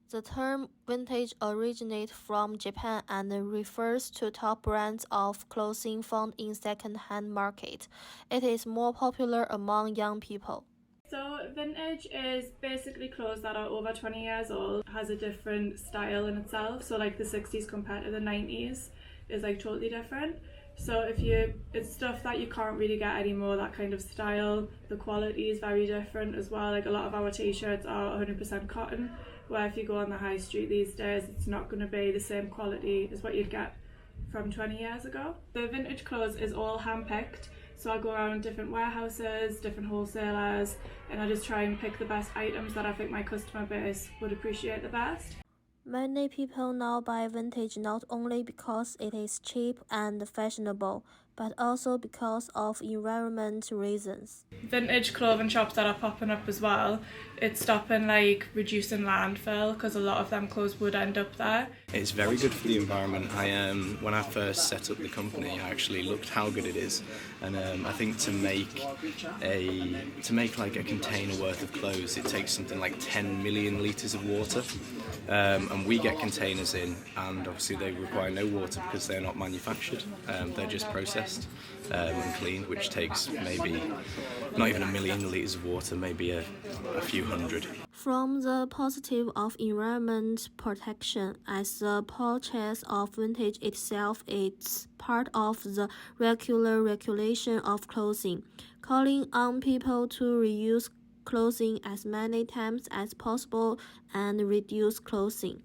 The term vintage originates from Japan and refers to top brands of clothing found in second-hand market. It is more popular among young people. So vintage is basically clothes that are over 20 years old, has a different style in itself. So like the 60s compared to the 90s is like totally different. So it's stuff that you can't really get anymore, that kind of style. The quality is very different as well. Like a lot of our t-shirts are 100% cotton, where if you go on the high street these days, it's not going to be the same quality as what you'd get from 20 years ago. The vintage clothes is all hand-picked. So I go around different warehouses, different wholesalers, and I just try and pick the best items that I think my customer base would appreciate the best. Many people now buy vintage not only because it is cheap and fashionable, but also because of environment reasons. Vintage clothing shops that are popping up as well, it's stopping like reducing landfill because a lot of them clothes would end up there. It's very good for the environment. When I first set up the company, I actually looked how good it is, and I think to make like a container worth of clothes, it takes something like 10 million litres of water, and we get containers in, and obviously they require no water because they're not manufactured. They're just processed and cleaned, which takes maybe not even a million litres of water, maybe a few hundred. From the positive of environment protection, as the purchase of vintage itself is part of the regular regulation of clothing, calling on people to reuse clothing as many times as possible and reduce clothing.